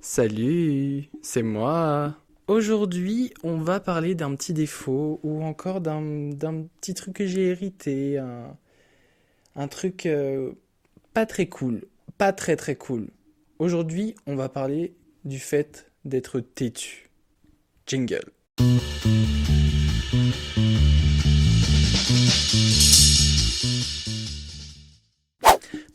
Salut, c'est moi. Aujourd'hui, on va parler d'un petit défaut ou encore d'un petit truc que j'ai hérité, un truc pas très cool, pas très très cool. Aujourd'hui, on va parler du fait d'être têtu. Jingle.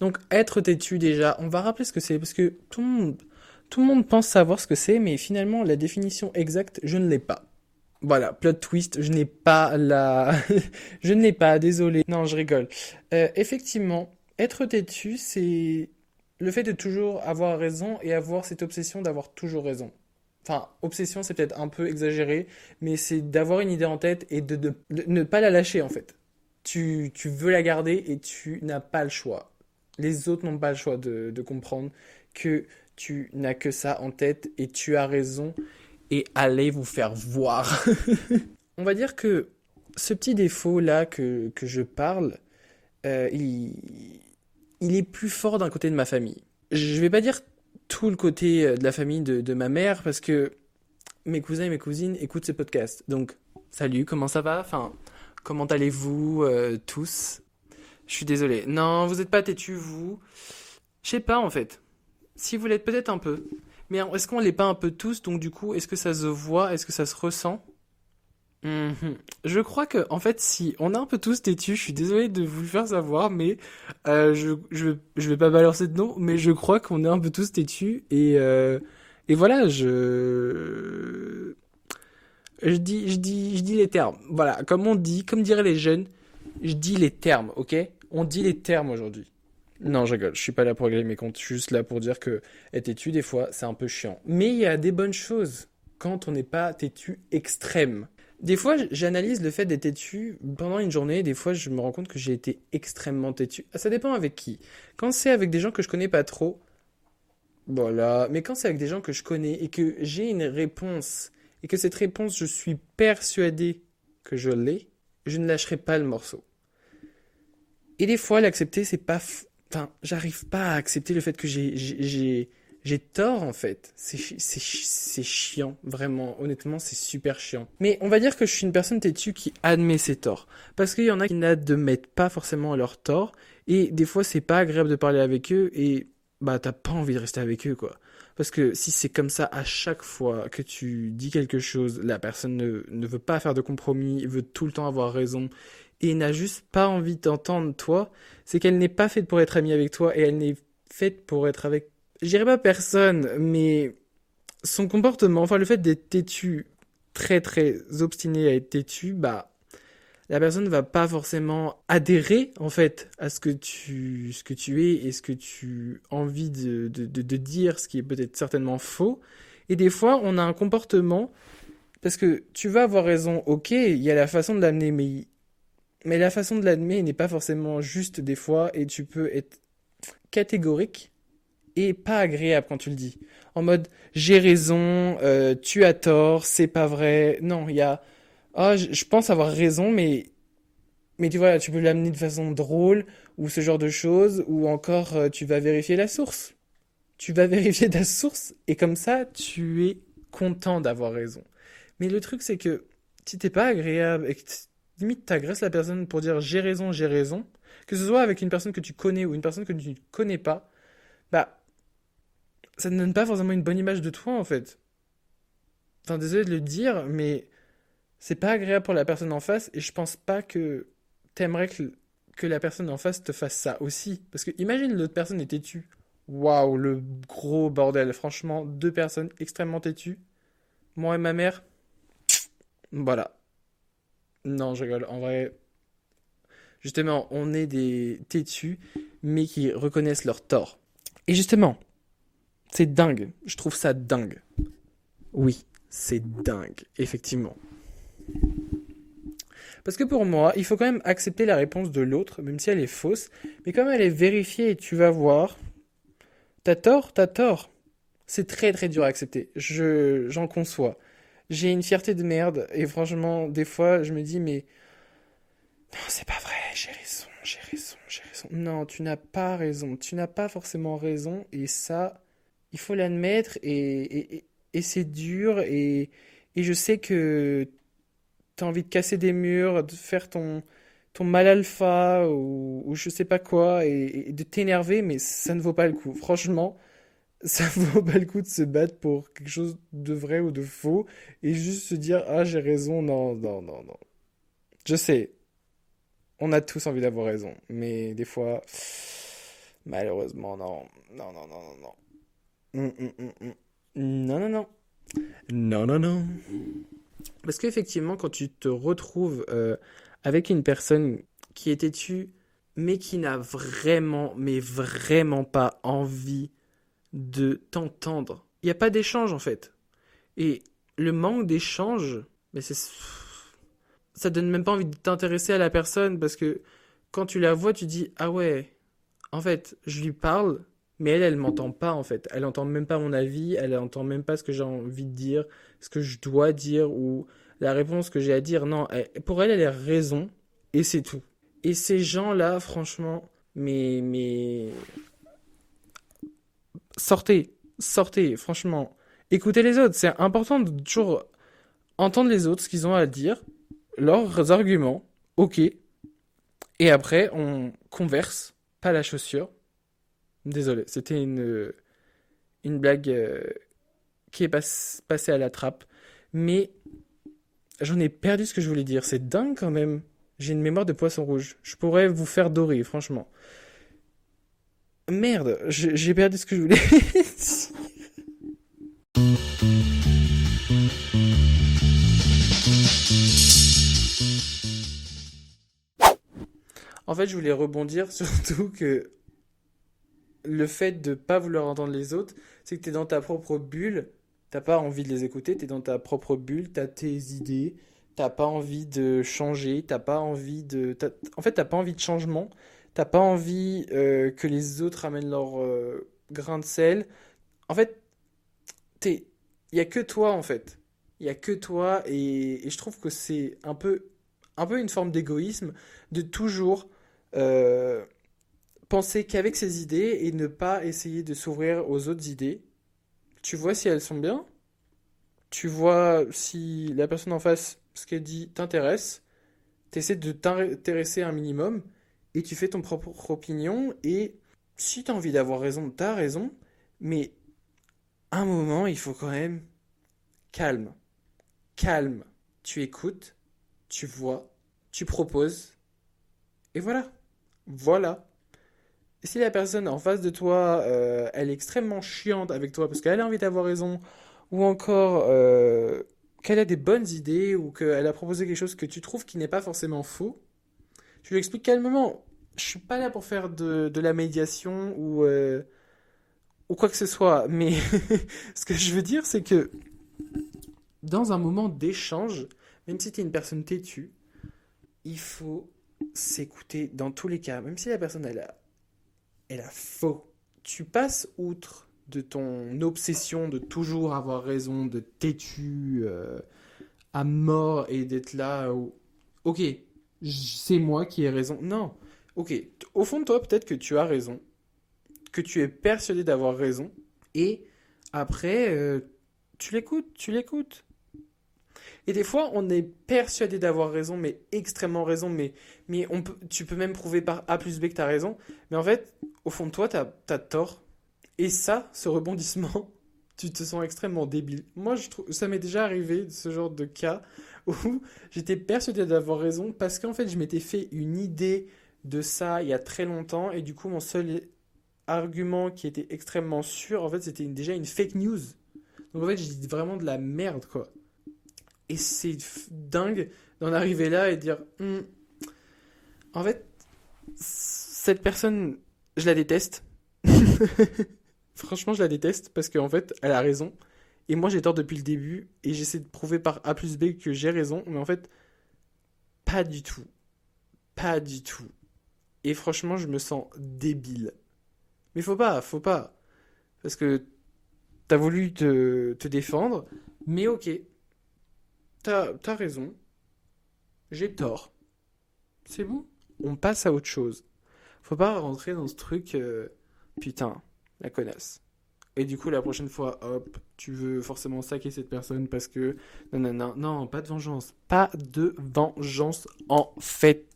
Donc, être têtu déjà, on va rappeler ce que c'est parce que tout le monde pense savoir ce que c'est, mais finalement, la définition exacte, je ne l'ai pas. Voilà, plot twist, je n'ai pas la... je ne l'ai pas, désolé. Non, je rigole. Effectivement, être têtu, c'est le fait de toujours avoir raison et avoir cette obsession d'avoir toujours raison. Enfin, obsession, c'est peut-être un peu exagéré, mais c'est d'avoir une idée en tête et de ne pas la lâcher, en fait. Tu veux la garder et tu n'as pas le choix. Les autres n'ont pas le choix de comprendre que tu n'as que ça en tête et tu as raison et allez vous faire voir. On va dire que ce petit défaut-là que je parle, euh, il, il est plus fort d'un côté de ma famille. Je vais pas dire tout le côté de la famille de ma mère parce que mes cousins et mes cousines écoutent ce podcast. Donc, salut, comment ça va? Enfin, comment allez-vous tous? Je suis désolé. Non, vous êtes pas têtus, vous. Je sais pas en fait. Si vous l'êtes peut-être un peu. Mais est-ce qu'on l'est pas un peu tous? Donc du coup, est-ce que ça se voit? Est-ce que ça se ressent? Mhm. Je crois que, en fait, si on est un peu tous têtus, je suis désolé de vous le faire savoir, mais je vais pas balancer de nom, mais je crois qu'on est un peu tous têtus et voilà, je dis les termes. Voilà, comme on dit, comme diraient les jeunes, je dis les termes, ok? On dit les termes aujourd'hui. Non, je rigole, je suis pas là pour régler mes comptes, je suis juste là pour dire que être têtu, des fois, c'est un peu chiant. Mais il y a des bonnes choses quand on n'est pas têtu extrême. Des fois, j'analyse le fait d'être têtu pendant une journée, des fois, je me rends compte que j'ai été extrêmement têtu. Ah, ça dépend avec qui. Quand c'est avec des gens que je connais pas trop, voilà. Mais quand c'est avec des gens que je connais et que j'ai une réponse, et que cette réponse, je suis persuadé que je l'ai, je ne lâcherai pas le morceau. Et des fois, l'accepter, c'est pas... Enfin, j'arrive pas à accepter le fait que j'ai tort, en fait. C'est chiant, vraiment. Honnêtement, c'est super chiant. Mais on va dire que je suis une personne têtue qui admet ses torts. Parce qu'il y en a qui n'admettent pas forcément leurs torts. Et des fois, c'est pas agréable de parler avec eux. Et bah, t'as pas envie de rester avec eux, quoi. Parce que si c'est comme ça à chaque fois que tu dis quelque chose, la personne ne veut pas faire de compromis, veut tout le temps avoir raison et n'a juste pas envie d'entendre toi, c'est qu'elle n'est pas faite pour être amie avec toi et elle n'est faite pour être avec, je dirais pas personne, mais son comportement, enfin le fait d'être têtu, très très obstiné à être têtu, bah la personne ne va pas forcément adhérer en fait à ce que tu es et ce que tu as envie de dire, ce qui est peut-être certainement faux. Et des fois, on a un comportement, parce que tu vas avoir raison, ok, il y a la façon de l'amener, mais la façon de l'admettre n'est pas forcément juste des fois, et tu peux être catégorique et pas agréable quand tu le dis. En mode, j'ai raison, tu as tort, c'est pas vrai. Non, il y a, ah, je pense avoir raison, mais tu vois, tu peux l'amener de façon drôle, ou ce genre de choses, ou encore, tu vas vérifier la source. Tu vas vérifier ta source, et comme ça, tu es content d'avoir raison. Mais le truc, c'est que si t'es pas agréable et que limite t'agresses la personne pour dire j'ai raison, que ce soit avec une personne que tu connais ou une personne que tu ne connais pas, bah ça ne donne pas forcément une bonne image de toi en fait. Enfin, désolé de le dire, mais c'est pas agréable pour la personne en face et je pense pas que t'aimerais que la personne en face te fasse ça aussi. Parce que imagine l'autre personne est têtue. Waouh, le gros bordel. Franchement, deux personnes extrêmement têtues. Moi et ma mère, voilà. Non, je rigole. En vrai, justement, on est des têtus, mais qui reconnaissent leurs torts. Et justement, c'est dingue. Je trouve ça dingue. Oui, c'est dingue, effectivement. Parce que pour moi, il faut quand même accepter la réponse de l'autre, même si elle est fausse. Mais comme elle est vérifiée et tu vas voir, t'as tort, t'as tort. C'est très très dur à accepter. J'en conçois. J'ai une fierté de merde et franchement, des fois, je me dis, mais non, c'est pas vrai, j'ai raison, j'ai raison, j'ai raison. Non, tu n'as pas raison. Tu n'as pas forcément raison et ça, Il faut l'admettre et c'est dur et je sais que t'as envie de casser des murs, de faire ton mal alpha ou je sais pas quoi et de t'énerver, mais ça ne vaut pas le coup. Franchement, ça vaut pas le coup de se battre pour quelque chose de vrai ou de faux et juste se dire ah j'ai raison, non, non, non, non. Je sais, on a tous envie d'avoir raison, mais des fois, malheureusement, non. Non, non, non, non, non. Non, non, non. Non, non, non. Parce qu'effectivement, quand tu te retrouves avec une personne qui est têtue, mais qui n'a vraiment, mais vraiment pas envie de t'entendre, il n'y a pas d'échange en fait. Et le manque d'échange, mais ça donne même pas envie de t'intéresser à la personne parce que quand tu la vois, tu dis ah ouais, en fait, je lui parle, mais elle m'entend pas en fait. Elle entend même pas mon avis, elle entend même pas ce que j'ai envie de dire, ce que je dois dire ou la réponse que j'ai à dire. Non, pour elle, elle a raison et c'est tout. Et ces gens-là, franchement, mais sortez, sortez, franchement. Écoutez les autres, c'est important de toujours entendre les autres, ce qu'ils ont à dire, leurs arguments, ok, et après on converse, pas la chaussure. Désolé, c'était une blague qui est passée à la trappe. Mais j'en ai perdu ce que je voulais dire. C'est dingue quand même. J'ai une mémoire de poisson rouge. Je pourrais vous faire dorer, franchement. Merde, j'ai perdu ce que je voulais dire. En fait, je voulais rebondir surtout que le fait de pas vouloir entendre les autres, c'est que t'es dans ta propre bulle, t'as pas envie de les écouter, t'es dans ta propre bulle, t'as tes idées, t'as pas envie de changer, t'as pas envie de... En fait, t'as pas envie de changement, t'as pas envie que les autres amènent leur grain de sel. En fait, t'es... Il y a que toi, en fait. Il y a que toi, et je trouve que c'est un peu une forme d'égoïsme de toujours... euh, penser qu'avec ses idées et ne pas essayer de s'ouvrir aux autres idées. Tu vois si elles sont bien, tu vois si la personne en face, ce qu'elle dit, t'intéresse, t'essaies de t'intéresser un minimum et tu fais ton propre opinion et si t'as envie d'avoir raison, t'as raison, mais à un moment, il faut quand même calme, calme. Tu écoutes, tu vois, tu proposes et voilà. Voilà. Et si la personne en face de toi, elle est extrêmement chiante avec toi parce qu'elle a envie d'avoir raison, ou encore qu'elle a des bonnes idées, ou qu'elle a proposé quelque chose que tu trouves qui n'est pas forcément faux, tu lui expliques calmement. Je suis pas là pour faire de la médiation ou quoi que ce soit, mais ce que je veux dire, c'est que dans un moment d'échange, même si tu es une personne têtue, il faut s'écouter dans tous les cas, même si la personne elle a faux. Tu passes outre de ton obsession de toujours avoir raison, de têtu à mort et d'être là où, ok, c'est moi qui ai raison. Non, ok, au fond de toi, peut-être que tu as raison, que tu es persuadé d'avoir raison, et après, tu l'écoutes, tu l'écoutes. Et des fois, on est persuadé d'avoir raison, mais extrêmement raison, mais tu peux même prouver par A plus B que tu as raison. Mais en fait, au fond de toi, tu as tort. Et ça, ce rebondissement, tu te sens extrêmement débile. Moi, je trouve, ça m'est déjà arrivé, ce genre de cas, où j'étais persuadé d'avoir raison, parce qu'en fait, je m'étais fait une idée de ça il y a très longtemps, et du coup, mon seul argument qui était extrêmement sûr, en fait, c'était déjà une fake news. Donc en fait, j'ai dit vraiment de la merde, quoi. Et c'est dingue d'en arriver là et de dire, en fait, cette personne, je la déteste. Franchement, je la déteste parce qu'en fait, elle a raison. Et moi, j'ai tort depuis le début. Et j'essaie de prouver par A plus B que j'ai raison. Mais en fait, pas du tout. Pas du tout. Et franchement, je me sens débile. Mais faut pas, faut pas. Parce que t'as voulu te défendre. Mais ok, t'as raison. J'ai tort. C'est bon. On passe à autre chose. Faut pas rentrer dans ce truc. Putain, la connasse. Et du coup, la prochaine fois, hop, tu veux forcément saquer cette personne parce que... Non, non, non, non, pas de vengeance. Pas de vengeance en fait.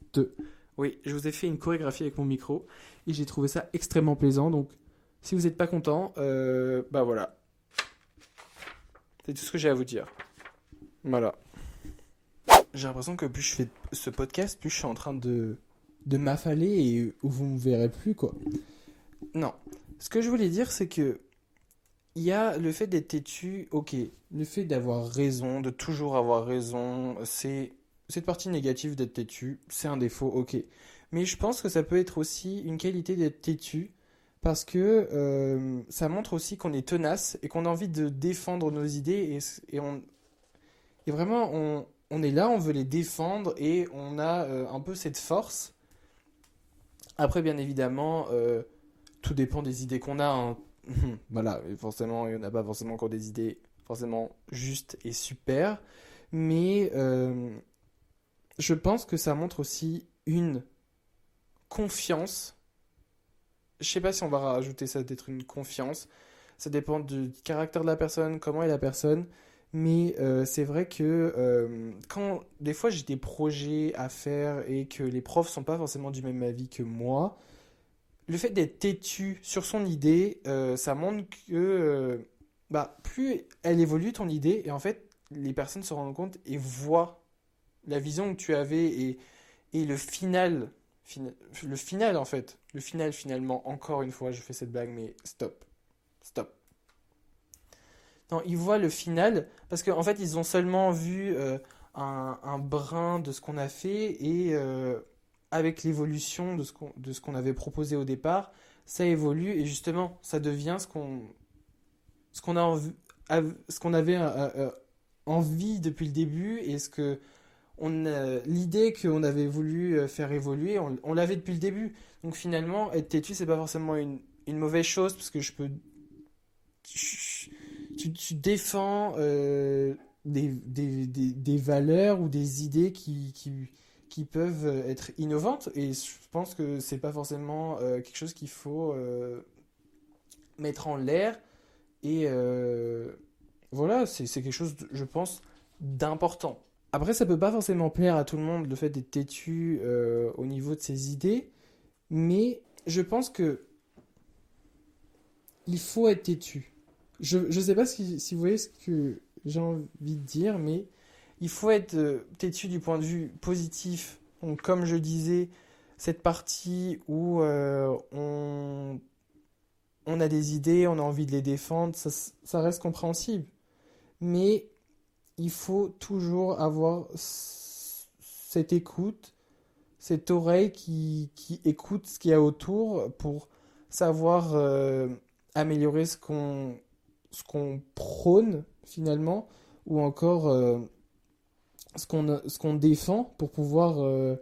Oui, je vous ai fait une chorégraphie avec mon micro et j'ai trouvé ça extrêmement plaisant. Donc, si vous n'êtes pas content, bah voilà. C'est tout ce que j'ai à vous dire. Voilà. J'ai l'impression que plus je fais ce podcast, plus je suis en train de m'affaler et vous me verrez plus, quoi. Non. Ce que je voulais dire, c'est que il y a le fait d'être têtu, ok. Le fait d'avoir raison, de toujours avoir raison, c'est cette partie négative d'être têtu, c'est un défaut, ok. Mais je pense que ça peut être aussi une qualité d'être têtu parce que ça montre aussi qu'on est tenace et qu'on a envie de défendre nos idées et vraiment on est là, on veut les défendre et on a un peu cette force. Après, bien évidemment, tout dépend des idées qu'on a, hein. Voilà, et forcément, il n'y en a pas forcément encore des idées forcément justes et super. Mais je pense que ça montre aussi une confiance. Je sais pas si on va rajouter ça d'être une confiance. Ça dépend du caractère de la personne, comment est la personne. Mais c'est vrai que quand des fois j'ai des projets à faire et que les profs sont pas forcément du même avis que moi, le fait d'être têtu sur son idée, ça montre que bah, plus elle évolue ton idée, et en fait, les personnes se rendent compte et voient la vision que tu avais et le final en fait, le final finalement, encore une fois, je fais cette blague, mais stop, stop. Non, ils voient le final parce qu'en fait, ils ont seulement vu un brin de ce qu'on a fait et avec l'évolution de ce qu'on avait proposé au départ, ça évolue et justement, ça devient ce qu'on a ce qu'on avait envie depuis le début et l'idée qu'on avait voulu faire évoluer, on l'avait depuis le début. Donc finalement, être têtu, c'est pas forcément une mauvaise chose parce que tu défends des valeurs ou des idées qui peuvent être innovantes et je pense que c'est pas forcément quelque chose qu'il faut mettre en l'air et voilà, c'est quelque chose, je pense, d'important. Après, ça peut pas forcément plaire à tout le monde le fait d'être têtu au niveau de ses idées, mais je pense que il faut être têtu. Je sais pas si vous voyez ce que j'ai envie de dire, mais il faut être têtu du point de vue positif. Donc, comme je disais, cette partie où on a des idées, on a envie de les défendre, ça reste compréhensible. Mais il faut toujours avoir cette écoute, cette oreille qui écoute ce qu'il y a autour pour savoir améliorer ce qu'on prône finalement, ou encore ce qu'on défend pour pouvoir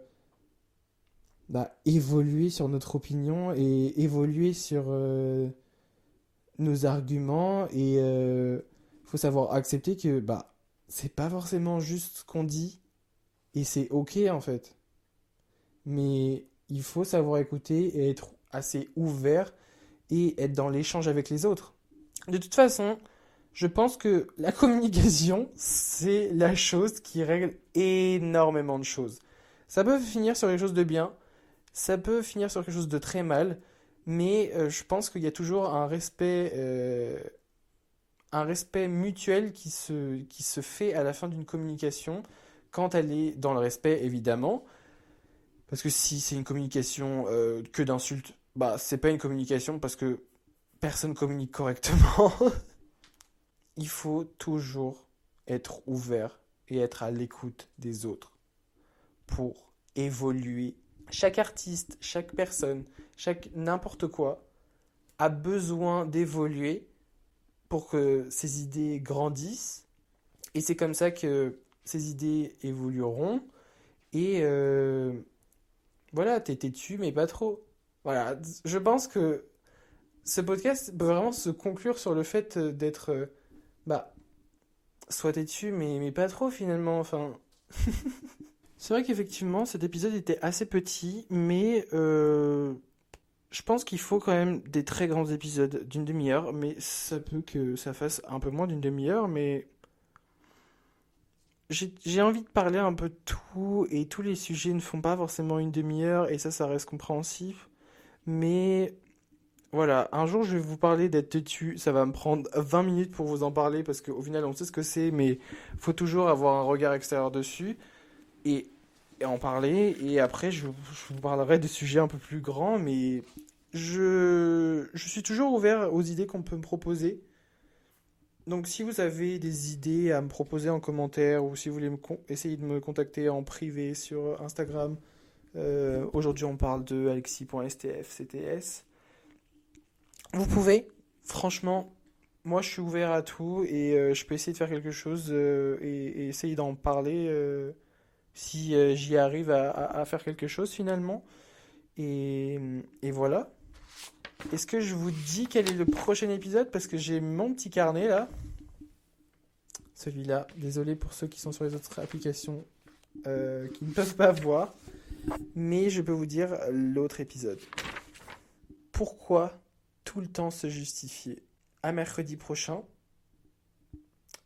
bah, évoluer sur notre opinion et évoluer sur nos arguments et faut savoir accepter que bah c'est pas forcément juste ce qu'on dit et c'est ok en fait, mais il faut savoir écouter et être assez ouvert et être dans l'échange avec les autres. De toute façon, je pense que la communication, c'est la chose qui règle énormément de choses. Ça peut finir sur quelque chose de bien, ça peut finir sur quelque chose de très mal, mais je pense qu'il y a toujours un respect mutuel qui se fait à la fin d'une communication, quand elle est dans le respect, évidemment. Parce que si c'est une communication que d'insultes, bah c'est pas une communication parce que personne communique correctement. Il faut toujours être ouvert et être à l'écoute des autres pour évoluer. Chaque artiste, chaque personne, chaque n'importe quoi a besoin d'évoluer pour que ses idées grandissent. Et c'est comme ça que ces idées évolueront. Et voilà, t'es têtu, mais pas trop. Voilà, je pense que ce podcast peut vraiment se conclure sur le fait d'être, bah, soit têtu, mais pas trop finalement. Enfin, c'est vrai qu'effectivement, cet épisode était assez petit, mais Je pense qu'il faut quand même des très grands épisodes d'une demi-heure, mais ça peut que ça fasse un peu moins d'une demi-heure, mais j'ai envie de parler un peu de tout, et tous les sujets ne font pas forcément une demi-heure, et ça reste compréhensif. Mais voilà, un jour je vais vous parler d'être têtu, ça va me prendre 20 minutes pour vous en parler, parce qu'au final on sait ce que c'est, mais faut toujours avoir un regard extérieur dessus, et, et en parler, et après je vous parlerai de sujets un peu plus grands, mais je suis toujours ouvert aux idées qu'on peut me proposer. Donc si vous avez des idées à me proposer en commentaire ou si vous voulez essayer de me contacter en privé sur Instagram, aujourd'hui on parle de alexis.stfcts, vous pouvez, franchement, moi je suis ouvert à tout et je peux essayer de faire quelque chose et essayer d'en parler si j'y arrive à faire quelque chose finalement. Et, et voilà. Est-ce que je vous dis quel est le prochain épisode? Parce que j'ai mon petit carnet là. Celui-là. Désolé pour ceux qui sont sur les autres applications qui ne peuvent pas voir. Mais je peux vous dire l'autre épisode. Pourquoi tout le temps se justifier? À mercredi prochain.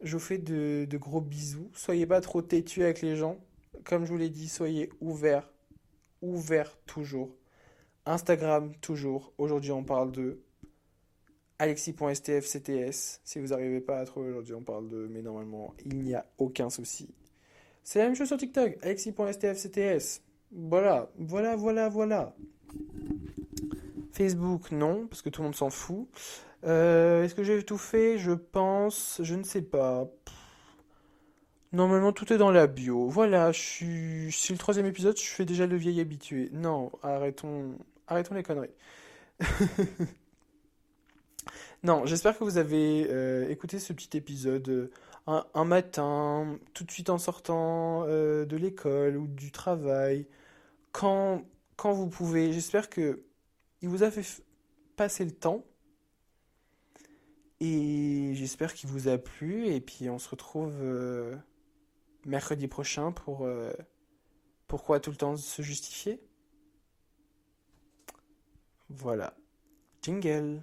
Je vous fais de gros bisous. Soyez pas trop têtus avec les gens. Comme je vous l'ai dit, soyez ouverts. Ouverts toujours. Instagram toujours. Aujourd'hui, on parle de alexis.stfcts. Si vous n'arrivez pas à trouver aujourd'hui, on parle de. Mais normalement, il n'y a aucun souci. C'est la même chose sur TikTok. alexis.stfcts. Voilà, voilà, voilà, voilà. Facebook, non, parce que tout le monde s'en fout. Est-ce que j'ai tout fait? Je pense. Je ne sais pas. Normalement, tout est dans la bio. Voilà, c'est le troisième épisode, je fais déjà le vieil habitué. Non, arrêtons les conneries. Non, j'espère que vous avez écouté ce petit épisode un matin, tout de suite en sortant de l'école ou du travail, quand, quand vous pouvez. J'espère que il vous a fait passer le temps et j'espère qu'il vous a plu. Et puis on se retrouve mercredi prochain pour pourquoi tout le temps se justifier. Voilà. Jingle.